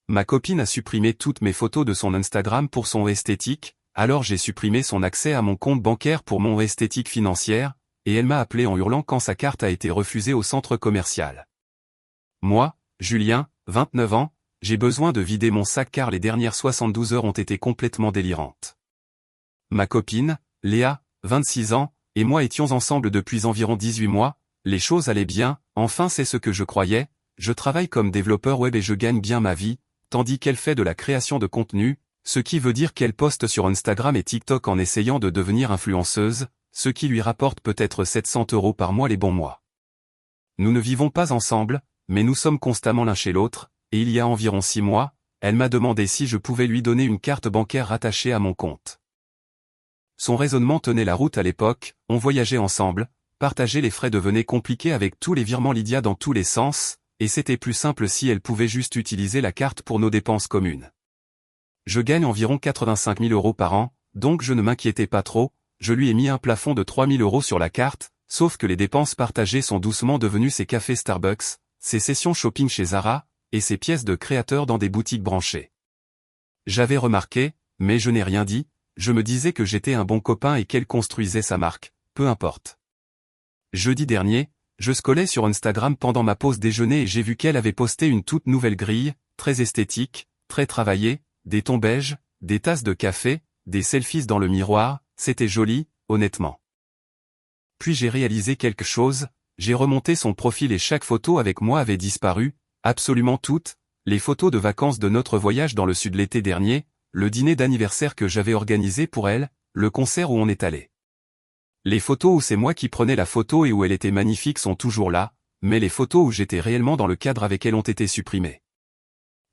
Ma copine a supprimé toutes mes photos de son Instagram pour son esthétique, alors j'ai supprimé son accès à mon compte bancaire pour mon esthétique financière, et elle m'a appelé en hurlant quand sa carte a été refusée au centre commercial. Moi, Julien, 29 ans, j'ai besoin de vider mon sac car les dernières 72 heures ont été complètement délirantes. Ma copine, Léa, 26 ans, et moi étions ensemble depuis environ 18 mois, les choses allaient bien, enfin c'est ce que je croyais, je travaille comme développeur web et je gagne bien ma vie, tandis qu'elle fait de la création de contenu, ce qui veut dire qu'elle poste sur Instagram et TikTok en essayant de devenir influenceuse, ce qui lui rapporte peut-être 700 € par mois les bons mois. Nous ne vivons pas ensemble, mais nous sommes constamment l'un chez l'autre, et il y a environ 6 mois, elle m'a demandé si je pouvais lui donner une carte bancaire rattachée à mon compte. Son raisonnement tenait la route à l'époque, on voyageait ensemble, partager les frais devenait compliqué avec tous les virements Lydia dans tous les sens, et c'était plus simple si elle pouvait juste utiliser la carte pour nos dépenses communes. Je gagne environ 85 000 € par an, donc je ne m'inquiétais pas trop, je lui ai mis un plafond de 3 000 € sur la carte, sauf que les dépenses partagées sont doucement devenues ses cafés Starbucks, ses sessions shopping chez Zara, et ses pièces de créateur dans des boutiques branchées. J'avais remarqué, mais je n'ai rien dit, je me disais que j'étais un bon copain et qu'elle construisait sa marque, peu importe. Jeudi dernier, je scrollais sur Instagram pendant ma pause déjeuner et j'ai vu qu'elle avait posté une toute nouvelle grille, très esthétique, très travaillée, des tons beiges, des tasses de café, des selfies dans le miroir, c'était joli, honnêtement. Puis j'ai réalisé quelque chose, j'ai remonté son profil et chaque photo avec moi avait disparu, absolument toutes, les photos de vacances de notre voyage dans le sud l'été dernier, le dîner d'anniversaire que j'avais organisé pour elle, le concert où on est allé. Les photos où c'est moi qui prenais la photo et où elle était magnifique sont toujours là, mais les photos où j'étais réellement dans le cadre avec elle ont été supprimées.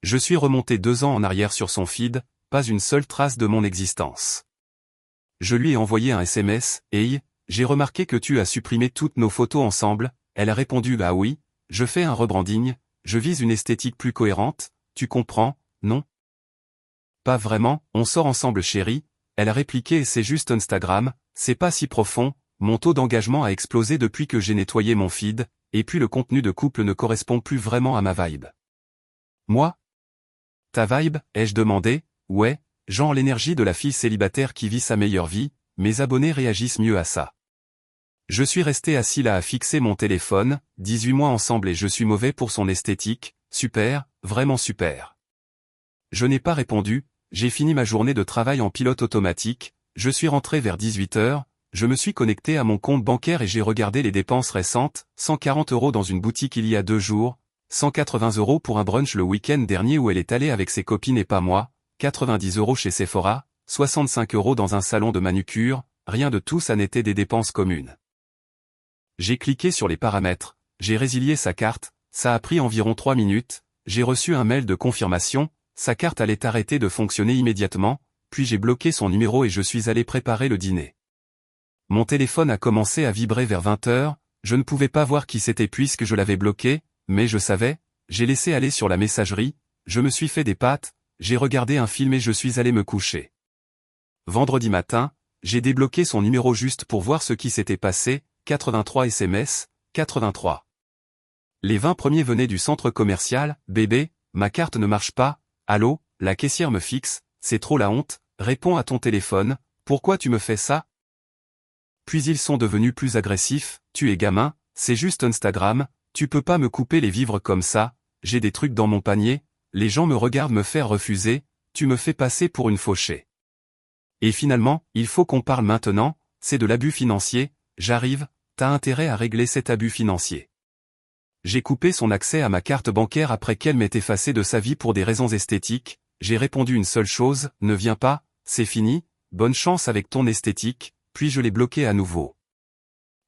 Je suis remonté 2 ans en arrière sur son feed, pas une seule trace de mon existence. Je lui ai envoyé un SMS, « Hey, j'ai remarqué que tu as supprimé toutes nos photos ensemble », elle a répondu « Bah oui, je fais un rebranding, je vise une esthétique plus cohérente, tu comprends, non ?»« Pas vraiment, on sort ensemble chérie », elle a répliqué « C'est juste Instagram, c'est pas si profond, mon taux d'engagement a explosé depuis que j'ai nettoyé mon feed, et puis le contenu de couple ne correspond plus vraiment à ma vibe. » Moi ? Ta vibe, ai-je demandé ? Ouais, genre l'énergie de la fille célibataire qui vit sa meilleure vie, mes abonnés réagissent mieux à ça. Je suis resté assis là à fixer mon téléphone, 18 mois ensemble et je suis mauvais pour son esthétique, super, vraiment super. Je n'ai pas répondu, j'ai fini ma journée de travail en pilote automatique, je suis rentré vers 18 h, je me suis connecté à mon compte bancaire et j'ai regardé les dépenses récentes, 140 € dans une boutique il y a 2 jours, 180 € pour un brunch le week-end dernier où elle est allée avec ses copines et pas moi, 90 € chez Sephora, 65 € dans un salon de manucure, rien de tout ça n'était des dépenses communes. J'ai cliqué sur les paramètres, j'ai résilié sa carte, ça a pris environ 3 minutes, j'ai reçu un mail de confirmation, sa carte allait arrêter de fonctionner immédiatement, puis j'ai bloqué son numéro et je suis allé préparer le dîner. Mon téléphone a commencé à vibrer vers 20 h, je ne pouvais pas voir qui c'était puisque je l'avais bloqué, mais je savais, j'ai laissé aller sur la messagerie, je me suis fait des pâtes, j'ai regardé un film et je suis allé me coucher. Vendredi matin, j'ai débloqué son numéro juste pour voir ce qui s'était passé, 83 SMS, 83. Les 20 premiers venaient du centre commercial, « Bébé, ma carte ne marche pas, allô, la caissière me fixe, c'est trop la honte, réponds à ton téléphone, pourquoi tu me fais ça ?» Puis ils sont devenus plus agressifs, « Tu es gamin, c'est juste Instagram, tu peux pas me couper les vivres comme ça, j'ai des trucs dans mon panier, les gens me regardent me faire refuser, tu me fais passer pour une fauchée. Et finalement, il faut qu'on parle maintenant, c'est de l'abus financier, j'arrive, t'as intérêt à régler cet abus financier. » J'ai coupé son accès à ma carte bancaire après qu'elle m'ait effacé de sa vie pour des raisons esthétiques, j'ai répondu une seule chose, ne viens pas, c'est fini, bonne chance avec ton esthétique, puis je l'ai bloqué à nouveau.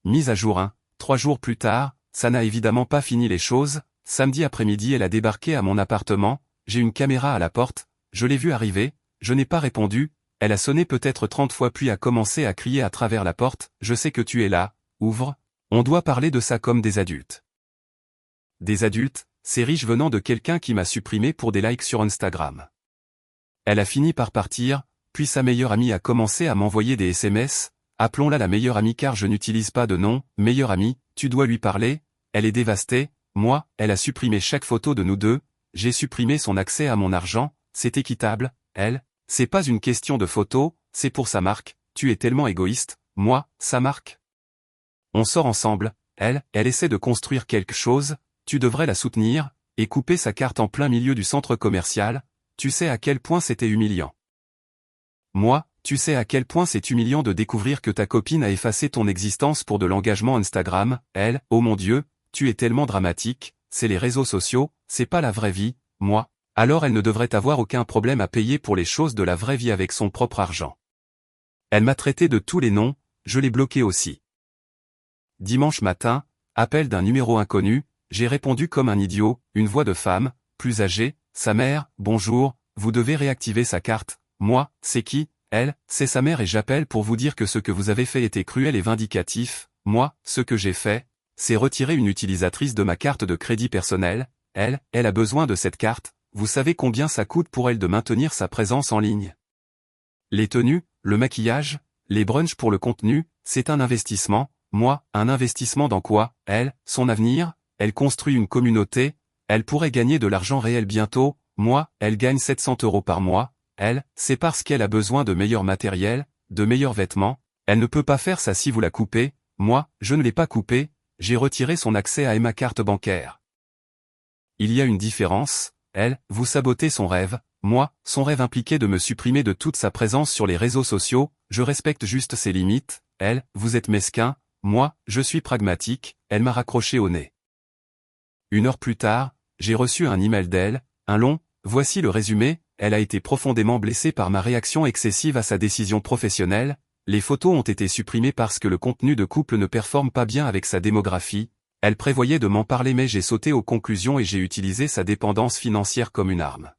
Mise à jour 1, 3 jours plus tard, ça n'a évidemment pas fini les choses, samedi après-midi elle a débarqué à mon appartement, j'ai une caméra à la porte, je l'ai vue arriver, je n'ai pas répondu, elle a sonné peut-être 30 fois puis a commencé à crier à travers la porte, je sais que tu es là, ouvre, on doit parler de ça comme des adultes. Des adultes, c'est riche venant de quelqu'un qui m'a supprimé pour des likes sur Instagram. Elle a fini par partir, puis sa meilleure amie a commencé à m'envoyer des SMS, appelons-la la meilleure amie car je n'utilise pas de nom, meilleure amie, tu dois lui parler, elle est dévastée, moi, elle a supprimé chaque photo de nous deux, j'ai supprimé son accès à mon argent, c'est équitable, elle, c'est pas une question de photo, c'est pour sa marque, tu es tellement égoïste, moi, sa marque. On sort ensemble, elle essaie de construire quelque chose, tu devrais la soutenir, et couper sa carte en plein milieu du centre commercial, tu sais à quel point c'était humiliant. Moi, tu sais à quel point c'est humiliant de découvrir que ta copine a effacé ton existence pour de l'engagement Instagram, elle, oh mon Dieu, tu es tellement dramatique, c'est les réseaux sociaux, c'est pas la vraie vie, moi, alors elle ne devrait avoir aucun problème à payer pour les choses de la vraie vie avec son propre argent. Elle m'a traité de tous les noms, je l'ai bloqué aussi. Dimanche matin, appel d'un numéro inconnu, j'ai répondu comme un idiot, une voix de femme, plus âgée, sa mère, bonjour, vous devez réactiver sa carte, moi, c'est qui, elle, c'est sa mère et j'appelle pour vous dire que ce que vous avez fait était cruel et vindicatif, moi, ce que j'ai fait, c'est retirer une utilisatrice de ma carte de crédit personnel, elle a besoin de cette carte, vous savez combien ça coûte pour elle de maintenir sa présence en ligne. Les tenues, le maquillage, les brunchs pour le contenu, c'est un investissement, moi, un investissement dans quoi, elle, son avenir, elle construit une communauté, elle pourrait gagner de l'argent réel bientôt, moi, elle gagne 700 € par mois, elle, c'est parce qu'elle a besoin de meilleur matériel, de meilleurs vêtements, elle ne peut pas faire ça si vous la coupez, moi, je ne l'ai pas coupée, j'ai retiré son accès à ma carte bancaire. Il y a une différence, elle, vous sabotez son rêve, moi, son rêve impliquait de me supprimer de toute sa présence sur les réseaux sociaux, je respecte juste ses limites, elle, vous êtes mesquin, moi, je suis pragmatique, elle m'a raccroché au nez. 1 heure plus tard, j'ai reçu un email d'elle, un long, voici le résumé, elle a été profondément blessée par ma réaction excessive à sa décision professionnelle, les photos ont été supprimées parce que le contenu de couple ne performe pas bien avec sa démographie, elle prévoyait de m'en parler mais j'ai sauté aux conclusions et j'ai utilisé sa dépendance financière comme une arme.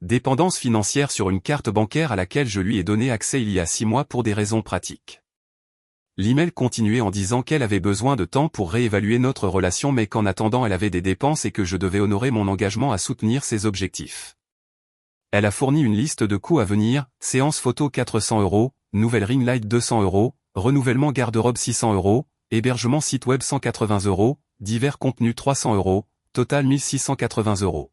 Dépendance financière sur une carte bancaire à laquelle je lui ai donné accès il y a 6 mois pour des raisons pratiques. L'email continuait en disant qu'elle avait besoin de temps pour réévaluer notre relation mais qu'en attendant elle avait des dépenses et que je devais honorer mon engagement à soutenir ses objectifs. Elle a fourni une liste de coûts à venir, séance photo 400 €, nouvelle ring light 200 €, renouvellement garde-robe 600 €, hébergement site web 180 €, divers contenus 300 €, total 1680 €.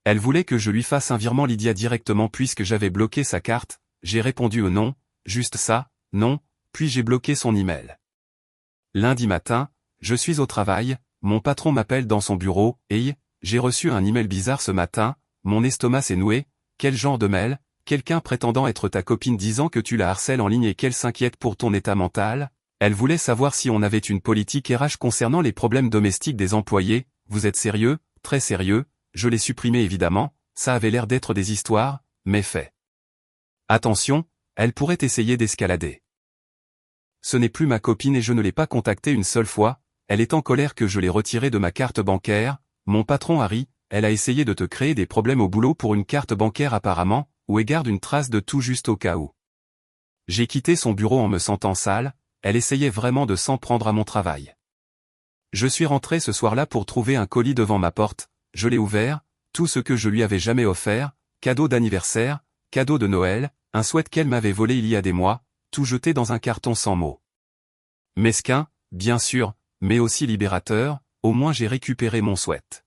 Elle voulait que je lui fasse un virement Lydia directement puisque j'avais bloqué sa carte, j'ai répondu au non, juste ça, non, puis j'ai bloqué son email. Lundi matin, je suis au travail, mon patron m'appelle dans son bureau, hey, j'ai reçu un email bizarre ce matin, mon estomac s'est noué, quel genre de mail, quelqu'un prétendant être ta copine disant que tu la harcèles en ligne et qu'elle s'inquiète pour ton état mental, elle voulait savoir si on avait une politique RH concernant les problèmes domestiques des employés, vous êtes sérieux, très sérieux, je l'ai supprimé évidemment, ça avait l'air d'être des histoires, mais fait. Attention, elle pourrait essayer d'escalader. Ce n'est plus ma copine et je ne l'ai pas contactée une seule fois, elle est en colère que je l'ai retirée de ma carte bancaire, mon patron Harry, elle a essayé de te créer des problèmes au boulot pour une carte bancaire apparemment, où elle garde une trace de tout juste au cas où. J'ai quitté son bureau en me sentant sale, elle essayait vraiment de s'en prendre à mon travail. Je suis rentré ce soir-là pour trouver un colis devant ma porte, je l'ai ouvert, tout ce que je lui avais jamais offert, cadeau d'anniversaire, cadeau de Noël, un sweat qu'elle m'avait volé il y a des mois, tout jeté dans un carton sans mots. Mesquin, bien sûr, mais aussi libérateur, au moins j'ai récupéré mon sweat.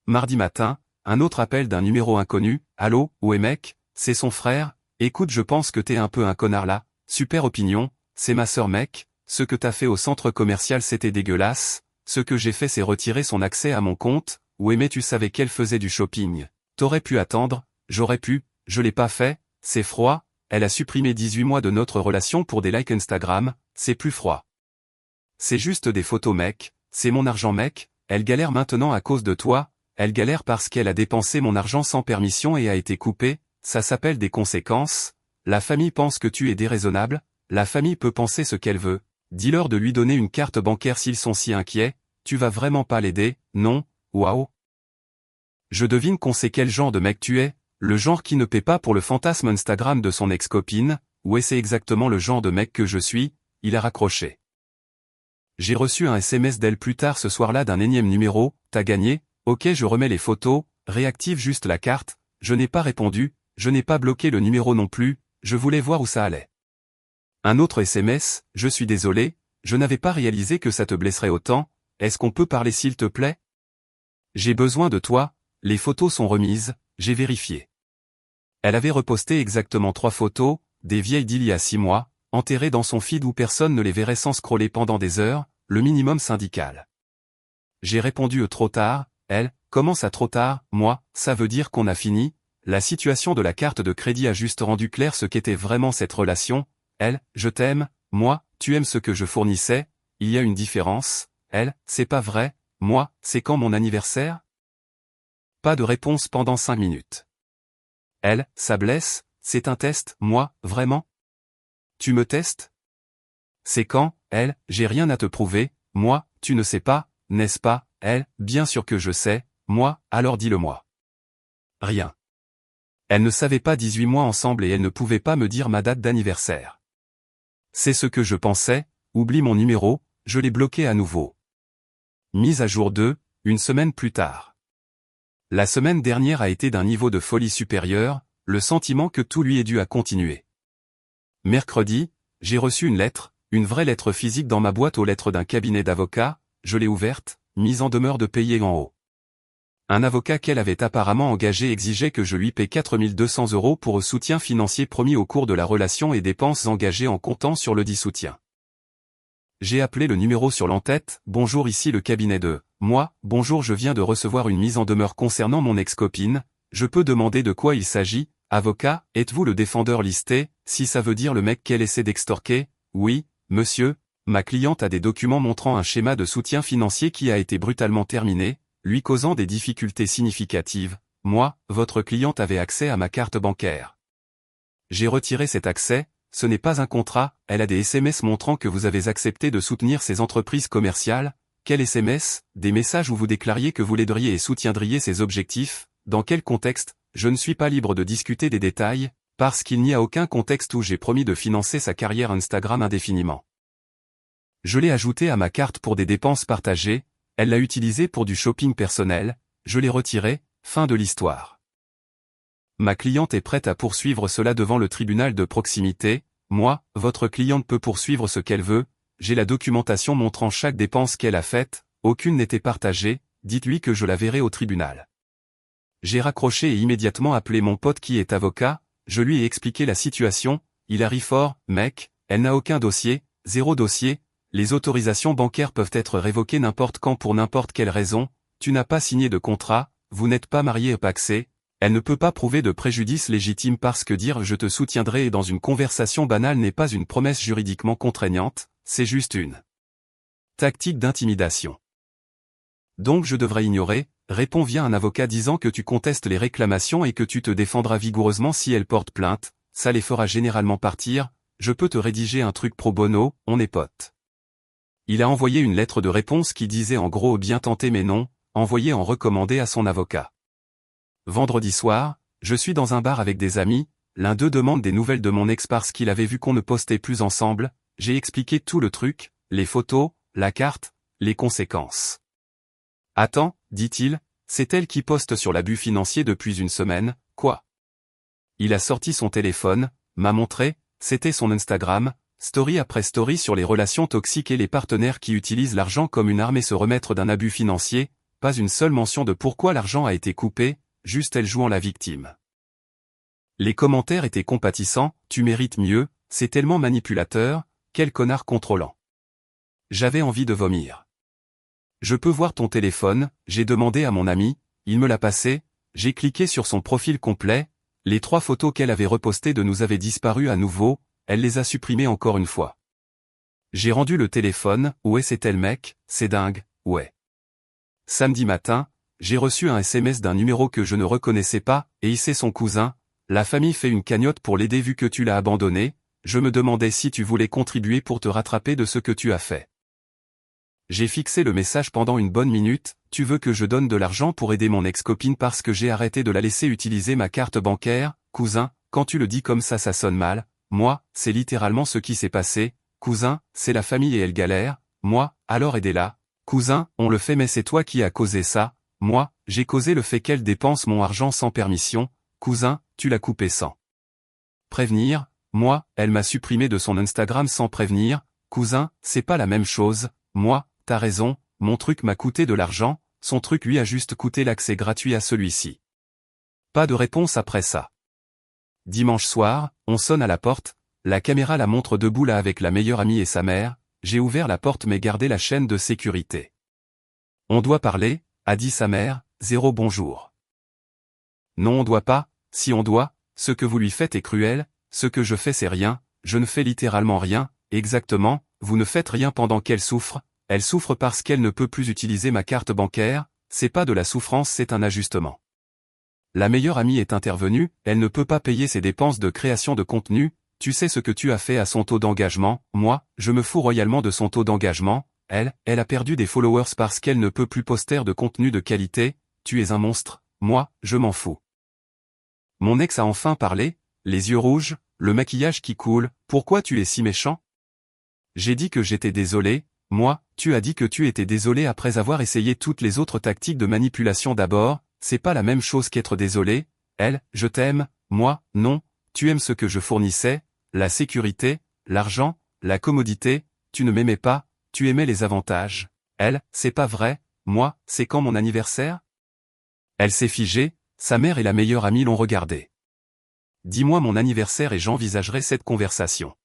Mardi matin, un autre appel d'un numéro inconnu, allô, ouais mec, c'est son frère, écoute je pense que t'es un peu un connard là, super opinion, c'est ma sœur mec, ce que t'as fait au centre commercial c'était dégueulasse, ce que j'ai fait c'est retirer son accès à mon compte, ouais mais tu savais qu'elle faisait du shopping, t'aurais pu attendre, j'aurais pu, je l'ai pas fait, c'est froid, elle a supprimé 18 mois de notre relation pour des likes Instagram, c'est plus froid. C'est juste des photos mec, c'est mon argent mec, elle galère maintenant à cause de toi, elle galère parce qu'elle a dépensé mon argent sans permission et a été coupée, ça s'appelle des conséquences, la famille pense que tu es déraisonnable, la famille peut penser ce qu'elle veut, dis-leur de lui donner une carte bancaire s'ils sont si inquiets, tu vas vraiment pas l'aider, non, waouh. Je devine qu'on sait quel genre de mec tu es, le genre qui ne paie pas pour le fantasme Instagram de son ex-copine, ouais c'est exactement le genre de mec que je suis, il a raccroché. J'ai reçu un SMS d'elle plus tard ce soir-là d'un énième numéro, t'as gagné, ok je remets les photos, réactive juste la carte, je n'ai pas répondu, je n'ai pas bloqué le numéro non plus, je voulais voir où ça allait. Un autre SMS, je suis désolé, je n'avais pas réalisé que ça te blesserait autant, est-ce qu'on peut parler s'il te plaît ? J'ai besoin de toi, les photos sont remises, j'ai vérifié. Elle avait reposté exactement 3 photos, des vieilles d'il y a 6 mois, enterrées dans son feed où personne ne les verrait sans scroller pendant des heures, le minimum syndical. J'ai répondu trop tard, elle, comment ça trop tard, moi, ça veut dire qu'on a fini, la situation de la carte de crédit a juste rendu clair ce qu'était vraiment cette relation, elle, je t'aime, moi, tu aimes ce que je fournissais, il y a une différence, elle, c'est pas vrai, moi, c'est quand mon anniversaire? Pas de réponse pendant 5 minutes. Elle, ça blesse, c'est un test, moi, vraiment? Tu me testes? C'est quand, elle, j'ai rien à te prouver, moi, tu ne sais pas, n'est-ce pas, elle, bien sûr que je sais, moi, alors dis-le-moi. Rien. Elle ne savait pas 18 mois ensemble et elle ne pouvait pas me dire ma date d'anniversaire. C'est ce que je pensais, oublie mon numéro, je l'ai bloqué à nouveau. Mise à jour 2, une semaine plus tard. La semaine dernière a été d'un niveau de folie supérieur, le sentiment que tout lui est dû à continuer. Mercredi, j'ai reçu une lettre, une vraie lettre physique dans ma boîte aux lettres d'un cabinet d'avocats, je l'ai ouverte, mise en demeure de payer en haut. Un avocat qu'elle avait apparemment engagé exigeait que je lui paie 4 200 € pour le soutien financier promis au cours de la relation et dépenses engagées en comptant sur le dit soutien. J'ai appelé le numéro sur l'entête, bonjour ici le cabinet de, moi, bonjour je viens de recevoir une mise en demeure concernant mon ex-copine, je peux demander de quoi il s'agit, avocat, êtes-vous le défendeur listé, si ça veut dire le mec qu'elle essaie d'extorquer, oui, monsieur, ma cliente a des documents montrant un schéma de soutien financier qui a été brutalement terminé, lui causant des difficultés significatives, moi, votre cliente avait accès à ma carte bancaire. J'ai retiré cet accès, ce n'est pas un contrat, elle a des SMS montrant que vous avez accepté de soutenir ces entreprises commerciales, quel SMS, des messages où vous déclariez que vous l'aideriez et soutiendriez ses objectifs, dans quel contexte, je ne suis pas libre de discuter des détails, parce qu'il n'y a aucun contexte où j'ai promis de financer sa carrière Instagram indéfiniment. Je l'ai ajouté à ma carte pour des dépenses partagées, elle l'a utilisé pour du shopping personnel, je l'ai retiré, fin de l'histoire. Ma cliente est prête à poursuivre cela devant le tribunal de proximité, moi, votre cliente peut poursuivre ce qu'elle veut, j'ai la documentation montrant chaque dépense qu'elle a faite, aucune n'était partagée, dites-lui que je la verrai au tribunal. J'ai raccroché et immédiatement appelé mon pote qui est avocat, je lui ai expliqué la situation, il a ri fort, mec, elle n'a aucun dossier, 0 dossier, les autorisations bancaires peuvent être révoquées n'importe quand pour n'importe quelle raison, tu n'as pas signé de contrat, vous n'êtes pas marié et pacsé, elle ne peut pas prouver de préjudice légitime parce que dire je te soutiendrai dans une conversation banale n'est pas une promesse juridiquement contraignante, c'est juste une tactique d'intimidation. Donc je devrais ignorer, répond via un avocat disant que tu contestes les réclamations et que tu te défendras vigoureusement si elle porte plainte, ça les fera généralement partir, je peux te rédiger un truc pro bono, on est potes. Il a envoyé une lettre de réponse qui disait en gros bien tenté mais non, envoyé en recommandé à son avocat. Vendredi soir, je suis dans un bar avec des amis, l'un d'eux demande des nouvelles de mon ex parce qu'il avait vu qu'on ne postait plus ensemble, j'ai expliqué tout le truc, les photos, la carte, les conséquences. Attends, dit-il, c'est elle qui poste sur l'abus financier depuis une semaine, quoi? Il a sorti son téléphone, m'a montré, c'était son Instagram, story après story sur les relations toxiques et les partenaires qui utilisent l'argent comme une arme et se remettre d'un abus financier, pas une seule mention de pourquoi l'argent a été coupé, juste elle jouant la victime. Les commentaires étaient compatissants, tu mérites mieux, c'est tellement manipulateur, quel connard contrôlant. J'avais envie de vomir. Je peux voir ton téléphone, j'ai demandé à mon ami, il me l'a passé, j'ai cliqué sur son profil complet, les 3 photos qu'elle avait repostées de nous avaient disparu à nouveau, elle les a supprimées encore une fois. J'ai rendu le téléphone, ouais c'est elle mec, c'est dingue, ouais. Samedi matin, j'ai reçu un SMS d'un numéro que je ne reconnaissais pas, et c'est son cousin, la famille fait une cagnotte pour l'aider vu que tu l'as abandonné, je me demandais si tu voulais contribuer pour te rattraper de ce que tu as fait. J'ai fixé le message pendant une bonne minute, tu veux que je donne de l'argent pour aider mon ex-copine parce que j'ai arrêté de la laisser utiliser ma carte bancaire, cousin, quand tu le dis comme ça sonne mal, moi, c'est littéralement ce qui s'est passé, cousin, c'est la famille et elle galère, moi, alors aidez-la, cousin, on le fait mais c'est toi qui as causé ça, moi, j'ai causé le fait qu'elle dépense mon argent sans permission, cousin, tu l'as coupé sans prévenir, moi, elle m'a supprimé de son Instagram sans prévenir, cousin, c'est pas la même chose, moi, t'as raison, mon truc m'a coûté de l'argent, son truc lui a juste coûté l'accès gratuit à celui-ci. Pas de réponse après ça. Dimanche soir, on sonne à la porte, la caméra la montre debout là avec la meilleure amie et sa mère, j'ai ouvert la porte mais gardé la chaîne de sécurité. On doit parler, a dit sa mère, 0 bonjour. Non on doit pas, si on doit, ce que vous lui faites est cruel, ce que je fais c'est rien, je ne fais littéralement rien, exactement, vous ne faites rien pendant qu'elle souffre parce qu'elle ne peut plus utiliser ma carte bancaire, c'est pas de la souffrance c'est un ajustement. La meilleure amie est intervenue, elle ne peut pas payer ses dépenses de création de contenu, tu sais ce que tu as fait à son taux d'engagement, moi, je me fous royalement de son taux d'engagement, elle a perdu des followers parce qu'elle ne peut plus poster de contenu de qualité, tu es un monstre, moi, je m'en fous. Mon ex a enfin parlé, les yeux rouges, le maquillage qui coule, pourquoi tu es si méchant? J'ai dit que j'étais désolé, moi, tu as dit que tu étais désolé après avoir essayé toutes les autres tactiques de manipulation d'abord, c'est pas la même chose qu'être désolé, elle, je t'aime, moi, non, tu aimes ce que je fournissais, la sécurité, l'argent, la commodité, tu ne m'aimais pas, tu aimais les avantages, elle, c'est pas vrai, moi, c'est quand mon anniversaire? Elle s'est figée, sa mère et la meilleure amie l'ont regardée. Dis-moi mon anniversaire et j'envisagerai cette conversation.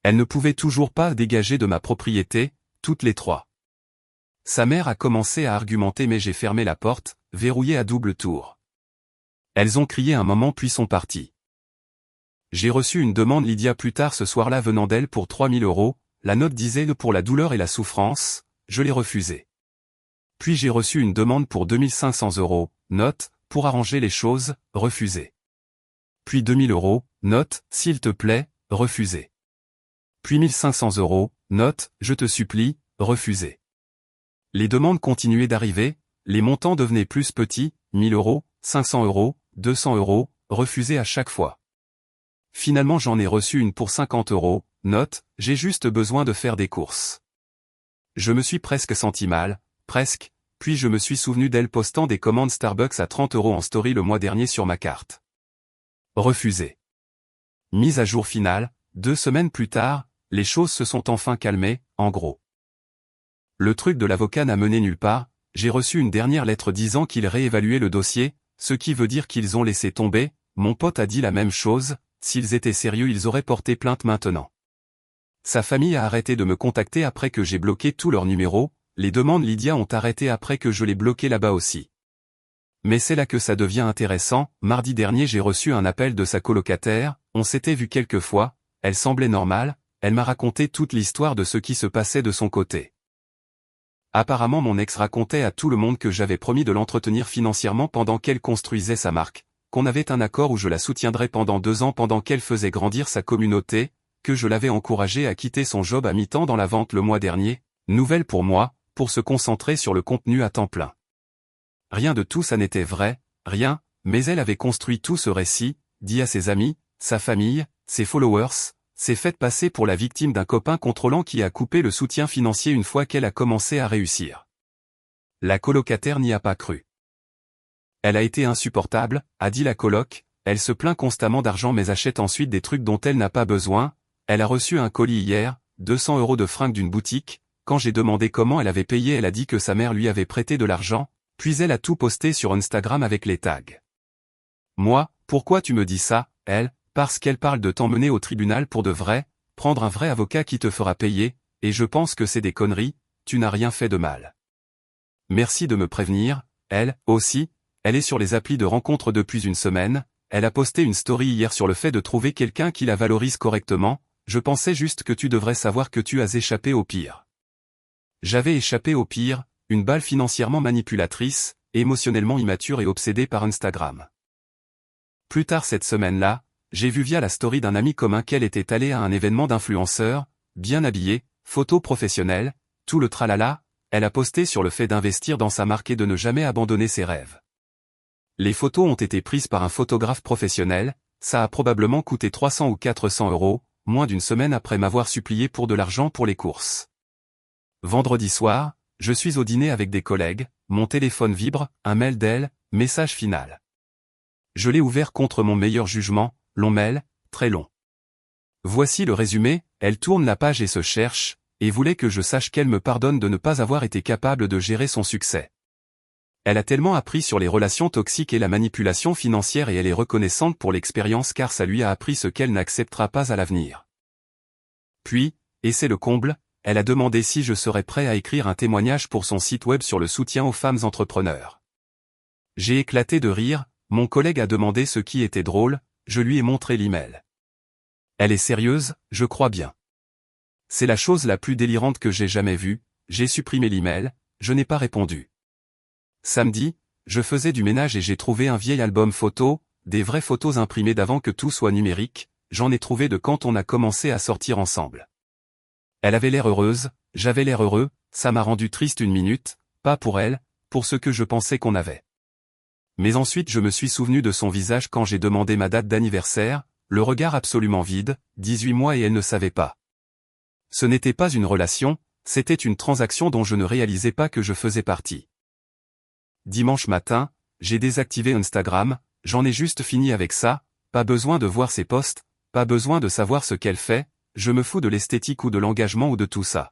Elle ne pouvait toujours pas dégager de ma propriété, toutes les trois. Sa mère a commencé à argumenter mais j'ai fermé la porte, verrouillée à double tour. Elles ont crié un moment puis sont parties. J'ai reçu une demande Lydia plus tard ce soir-là venant d'elle pour 3000 €, la note disait pour la douleur et la souffrance, je l'ai refusée. Puis j'ai reçu une demande pour 2500 €, note, pour arranger les choses, refusée. Puis 2000 €, note, s'il te plaît, refusée. Puis 1500 €, note, je te supplie, refusée. Les demandes continuaient d'arriver, les montants devenaient plus petits, 1000 €, 500 €, 200 €, refusés à chaque fois. Finalement j'en ai reçu une pour 50 €, note, j'ai juste besoin de faire des courses. Je me suis presque senti mal, presque, puis je me suis souvenu d'elle postant des commandes Starbucks à 30 € en story le mois dernier sur ma carte. Refusé. Mise à jour finale, 2 semaines plus tard, les choses se sont enfin calmées, en gros. Le truc de l'avocat n'a mené nulle part, j'ai reçu une dernière lettre disant qu'ils réévaluaient le dossier, ce qui veut dire qu'ils ont laissé tomber, mon pote a dit la même chose, s'ils étaient sérieux ils auraient porté plainte maintenant. Sa famille a arrêté de me contacter après que j'ai bloqué tous leurs numéros, les demandes Lydia ont arrêté après que je l'ai bloqué là-bas aussi. Mais c'est là que ça devient intéressant, mardi dernier j'ai reçu un appel de sa colocataire, on s'était vu quelques fois, elle semblait normale, elle m'a raconté toute l'histoire de ce qui se passait de son côté. Apparemment mon ex racontait à tout le monde que j'avais promis de l'entretenir financièrement pendant qu'elle construisait sa marque, qu'on avait un accord où je la soutiendrais pendant 2 ans pendant qu'elle faisait grandir sa communauté, que je l'avais encouragée à quitter son job à mi-temps dans la vente le mois dernier, nouvelle pour moi, pour se concentrer sur le contenu à temps plein. Rien de tout ça n'était vrai, rien, mais elle avait construit tout ce récit, dit à ses amis, sa famille, ses followers, s'est faite passer pour la victime d'un copain contrôlant qui a coupé le soutien financier une fois qu'elle a commencé à réussir. La colocataire n'y a pas cru. Elle a été insupportable, a dit la coloc, elle se plaint constamment d'argent mais achète ensuite des trucs dont elle n'a pas besoin, elle a reçu un colis hier, 200 € de fringues d'une boutique, quand j'ai demandé comment elle avait payé elle a dit que sa mère lui avait prêté de l'argent, puis elle a tout posté sur Instagram avec les tags. Moi, pourquoi tu me dis ça, elle, parce qu'elle parle de t'emmener au tribunal pour de vrai, prendre un vrai avocat qui te fera payer, et je pense que c'est des conneries, tu n'as rien fait de mal. Merci de me prévenir, elle, aussi, elle est sur les applis de rencontres depuis une semaine, elle a posté une story hier sur le fait de trouver quelqu'un qui la valorise correctement, je pensais juste que tu devrais savoir que tu as échappé au pire. J'avais échappé au pire, une balle financièrement manipulatrice, émotionnellement immature et obsédée par Instagram. Plus tard cette semaine-là, j'ai vu via la story d'un ami commun qu'elle était allée à un événement d'influenceurs, bien habillée, photo professionnelle, tout le tralala, elle a posté sur le fait d'investir dans sa marque et de ne jamais abandonner ses rêves. Les photos ont été prises par un photographe professionnel, ça a probablement coûté 300 ou 400 €, moins d'une semaine après m'avoir supplié pour de l'argent pour les courses. Vendredi soir, je suis au dîner avec des collègues, mon téléphone vibre, un mail d'elle, message final. Je l'ai ouvert contre mon meilleur jugement, long mail, très long. Voici le résumé, elle tourne la page et se cherche, et voulait que je sache qu'elle me pardonne de ne pas avoir été capable de gérer son succès. Elle a tellement appris sur les relations toxiques et la manipulation financière et elle est reconnaissante pour l'expérience car ça lui a appris ce qu'elle n'acceptera pas à l'avenir. Puis, et c'est le comble, elle a demandé si je serais prêt à écrire un témoignage pour son site web sur le soutien aux femmes entrepreneurs. J'ai éclaté de rire, mon collègue a demandé ce qui était drôle, je lui ai montré l'email. Elle est sérieuse, je crois bien. C'est la chose la plus délirante que j'ai jamais vue, j'ai supprimé l'email, je n'ai pas répondu. Samedi, je faisais du ménage et j'ai trouvé un vieil album photo, des vraies photos imprimées d'avant que tout soit numérique, j'en ai trouvé de quand on a commencé à sortir ensemble. Elle avait l'air heureuse, j'avais l'air heureux, ça m'a rendu triste une minute, pas pour elle, pour ce que je pensais qu'on avait. Mais ensuite je me suis souvenu de son visage quand j'ai demandé ma date d'anniversaire, le regard absolument vide, 18 mois et elle ne savait pas. Ce n'était pas une relation, c'était une transaction dont je ne réalisais pas que je faisais partie. Dimanche matin, j'ai désactivé Instagram, j'en ai juste fini avec ça, pas besoin de voir ses posts, pas besoin de savoir ce qu'elle fait, je me fous de l'esthétique ou de l'engagement ou de tout ça.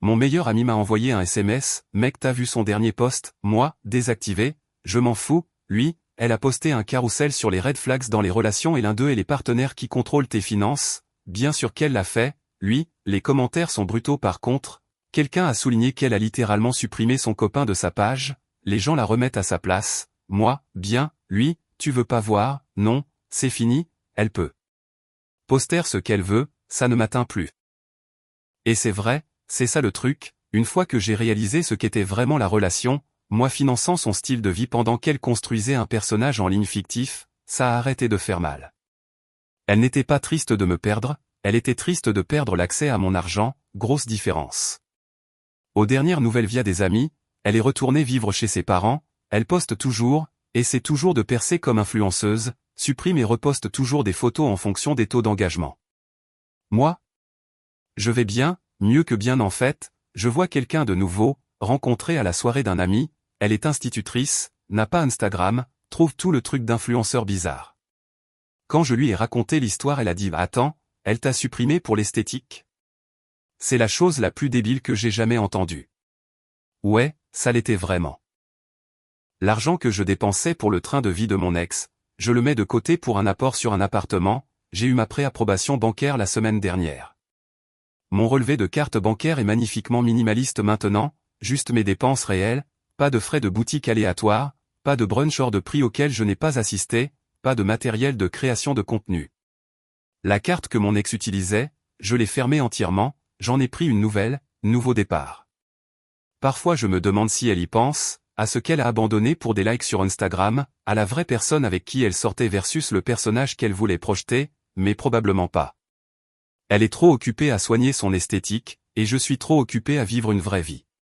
Mon meilleur ami m'a envoyé un SMS, mec t'as vu son dernier post, moi, désactivé, je m'en fous, lui, elle a posté un carrousel sur les red flags dans les relations et l'un d'eux est les partenaires qui contrôlent tes finances, bien sûr qu'elle l'a fait, lui, les commentaires sont brutaux par contre, quelqu'un a souligné qu'elle a littéralement supprimé son copain de sa page, les gens la remettent à sa place, moi, bien, lui, tu veux pas voir, non, c'est fini, elle peut poster ce qu'elle veut, ça ne m'atteint plus. Et c'est vrai, c'est ça le truc, une fois que j'ai réalisé ce qu'était vraiment la relation, moi finançant son style de vie pendant qu'elle construisait un personnage en ligne fictif, ça a arrêté de faire mal. Elle n'était pas triste de me perdre, elle était triste de perdre l'accès à mon argent, grosse différence. Aux dernières nouvelles via des amis, elle est retournée vivre chez ses parents, elle poste toujours, essaie toujours de percer comme influenceuse, supprime et reposte toujours des photos en fonction des taux d'engagement. Moi, je vais bien, mieux que bien en fait, je vois quelqu'un de nouveau, rencontré à la soirée d'un ami, elle est institutrice, n'a pas Instagram, trouve tout le truc d'influenceur bizarre. Quand je lui ai raconté l'histoire elle a dit « Attends, elle t'a supprimé pour l'esthétique ?» C'est la chose la plus débile que j'ai jamais entendue. Ouais, ça l'était vraiment. L'argent que je dépensais pour le train de vie de mon ex, je le mets de côté pour un apport sur un appartement, j'ai eu ma préapprobation bancaire la semaine dernière. Mon relevé de carte bancaire est magnifiquement minimaliste maintenant, juste mes dépenses réelles, pas de frais de boutique aléatoires, pas de brunch hors de prix auquel je n'ai pas assisté, pas de matériel de création de contenu. La carte que mon ex utilisait, je l'ai fermée entièrement, j'en ai pris une nouvelle, nouveau départ. Parfois je me demande si elle y pense, à ce qu'elle a abandonné pour des likes sur Instagram, à la vraie personne avec qui elle sortait versus le personnage qu'elle voulait projeter, mais probablement pas. Elle est trop occupée à soigner son esthétique, et je suis trop occupé à vivre une vraie vie.